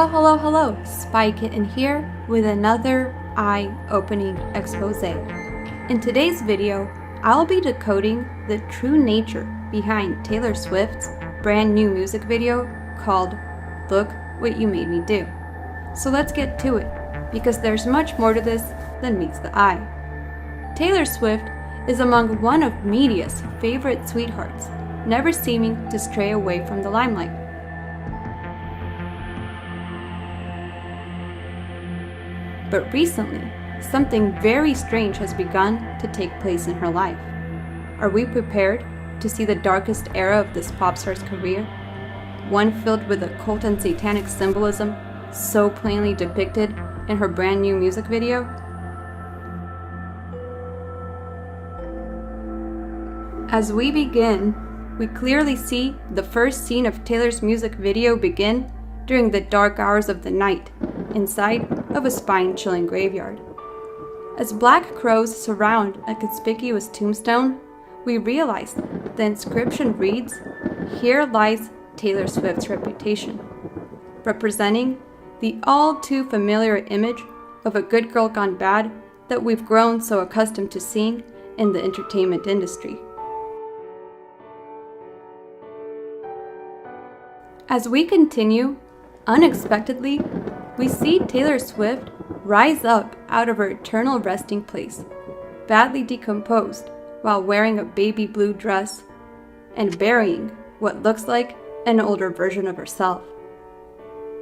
Hello, Spy Kitten here with another eye-opening expose. In today's video, I'll be decoding the true nature behind Taylor Swift's brand new music video called Look What You Made Me Do. So let's get to it, because there's much more to this than meets the eye. Taylor Swift is among one of media's favorite sweethearts, never seeming to stray away from the limelight. But recently, something very strange has begun to take place in her life. Are we prepared to see the darkest era of this pop star's career? One filled with occult and satanic symbolism so plainly depicted in her brand new music video? As we begin, we clearly see the first scene of Taylor's music video begin during the dark hours of the night, inside of a spine-chilling graveyard. As black crows surround a conspicuous tombstone, we realize the inscription reads, "Here lies Taylor Swift's reputation," representing the all-too-familiar image of a good girl gone bad that we've grown so accustomed to seeing in the entertainment industry. As we continue, unexpectedly, we see Taylor Swift rise up out of her eternal resting place, badly decomposed while wearing a baby blue dress and burying what looks like an older version of herself.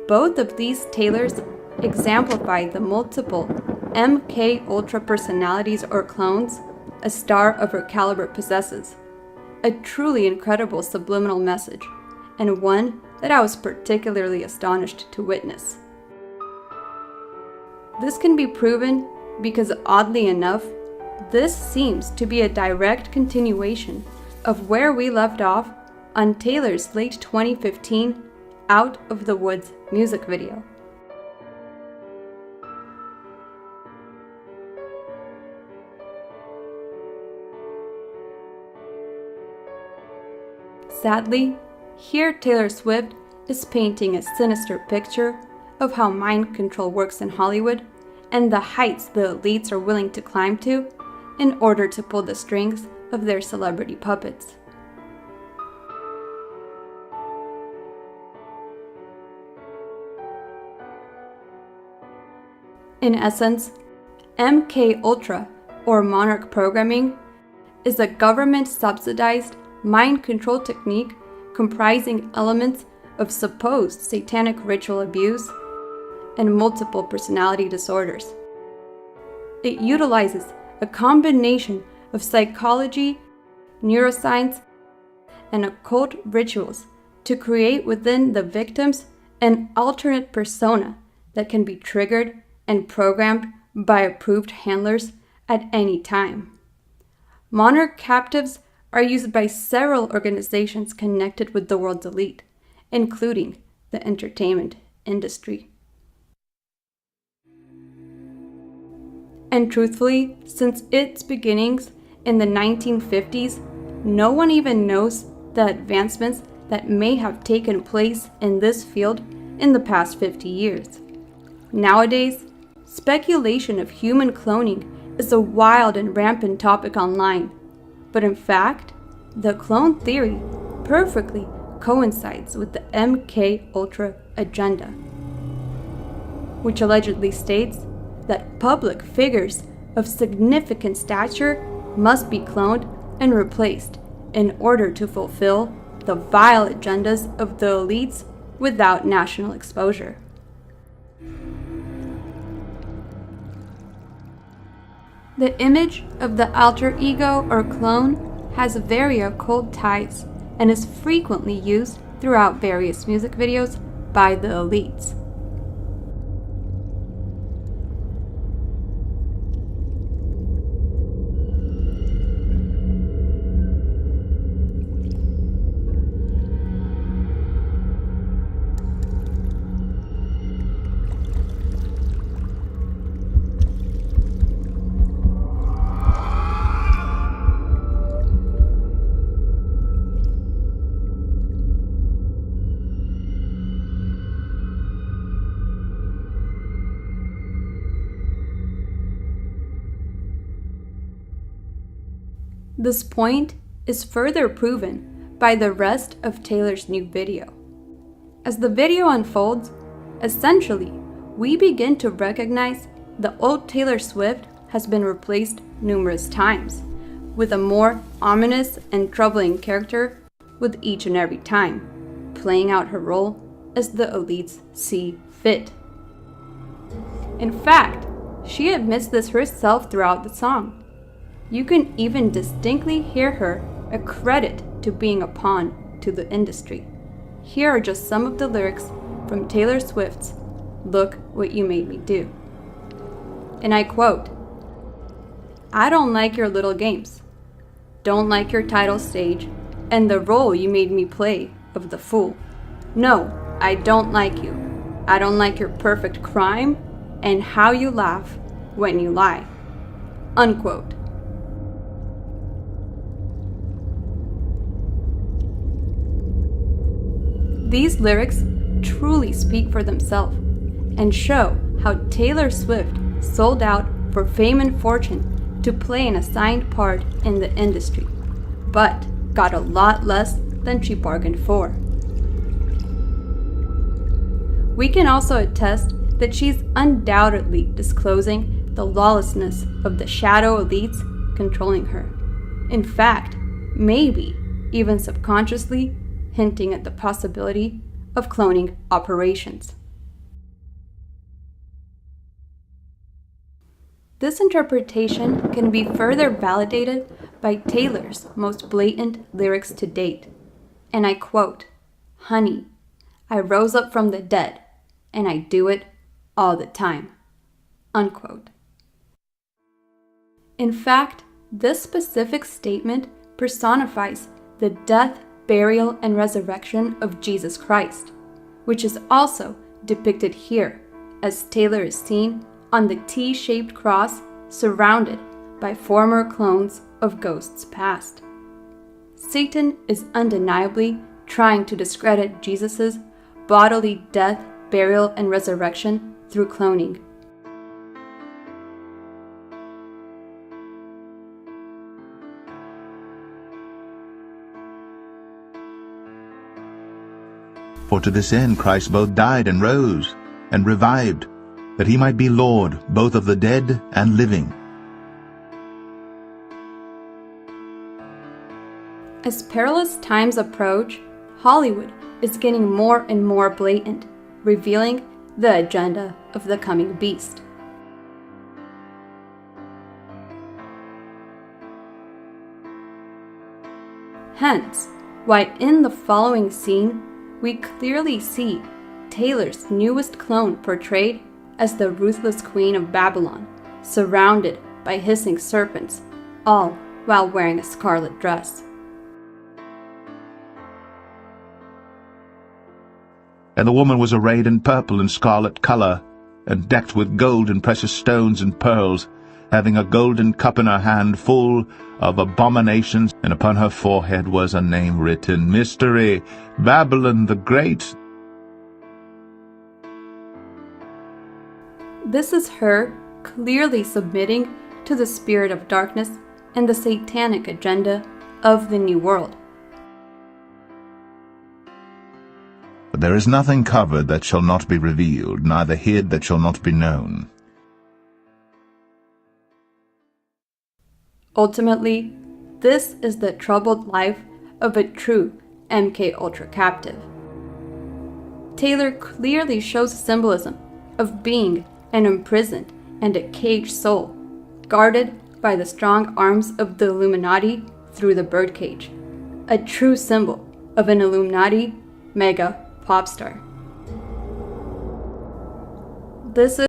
Both of these Taylors exemplify the multiple MK Ultra personalities or clones a star of her caliber possesses, a truly incredible subliminal message, and one that I was particularly astonished to witness. This can be proven because, oddly enough, this seems to be a direct continuation of where we left off on Taylor's late 2015 Out of the Woods music video. Sadly, here Taylor Swift is painting a sinister picture of how mind control works in Hollywood and the heights the elites are willing to climb to in order to pull the strings of their celebrity puppets. In essence, MK Ultra, or monarch programming, is a government-subsidized mind control technique comprising elements of supposed satanic ritual abuse and multiple personality disorders. It utilizes a combination of psychology, neuroscience, and occult rituals to create within the victims an alternate persona that can be triggered and programmed by approved handlers at any time. Monarch captives are used by several organizations connected with the world's elite, including the entertainment industry. And truthfully, since its beginnings in the 1950s, no one even knows the advancements that may have taken place in this field in the past 50 years. Nowadays, speculation of human cloning is a wild and rampant topic online, but in fact, the clone theory perfectly coincides with the MK Ultra agenda, which allegedly states that public figures of significant stature must be cloned and replaced in order to fulfill the vile agendas of the elites without national exposure. The image of the alter ego or clone has very occult ties and is frequently used throughout various music videos by the elites. This point is further proven by the rest of Taylor's new video. As the video unfolds, essentially, we begin to recognize the old Taylor Swift has been replaced numerous times, with a more ominous and troubling character with each and every time, playing out her role as the elites see fit. In fact, she admits this herself throughout the song. You can even distinctly hear her a credit to being a pawn to the industry. Here are just some of the lyrics from Taylor Swift's "Look What You Made Me Do." And I quote, "I don't like your little games. Don't like your title stage and the role you made me play of the fool. No, I don't like you. I don't like your perfect crime and how you laugh when you lie." Unquote. These lyrics truly speak for themselves and show how Taylor Swift sold out for fame and fortune to play an assigned part in the industry, but got a lot less than she bargained for. We can also attest that she's undoubtedly disclosing the lawlessness of the shadow elites controlling her. In fact, maybe even subconsciously hinting at the possibility of cloning operations. This interpretation can be further validated by Taylor's most blatant lyrics to date. And I quote, "Honey, I rose up from the dead, and I do it all the time." Unquote. In fact, this specific statement personifies the death, burial, and resurrection of Jesus Christ, which is also depicted here as Taylor is seen on the T-shaped cross surrounded by former clones of ghosts past. Satan is undeniably trying to discredit Jesus' bodily death, burial, and resurrection through cloning. For to this end Christ both died and rose, and revived, that he might be Lord both of the dead and living. As perilous times approach, Hollywood is getting more and more blatant, revealing the agenda of the coming beast. Hence, why in the following scene, we clearly see Taylor's newest clone portrayed as the ruthless queen of Babylon, surrounded by hissing serpents, all while wearing a scarlet dress. And the woman was arrayed in purple and scarlet color, and decked with gold and precious stones and pearls, having a golden cup in her hand full of abominations, and upon her forehead was a name written, Mystery, Babylon the Great. This is her clearly submitting to the spirit of darkness and the satanic agenda of the New World. But there is nothing covered that shall not be revealed, neither hid that shall not be known. Ultimately, this is the troubled life of a true MK Ultra captive. Taylor clearly shows symbolism of being an imprisoned and a caged soul, guarded by the strong arms of the Illuminati through the birdcage, a true symbol of an Illuminati mega pop star. This is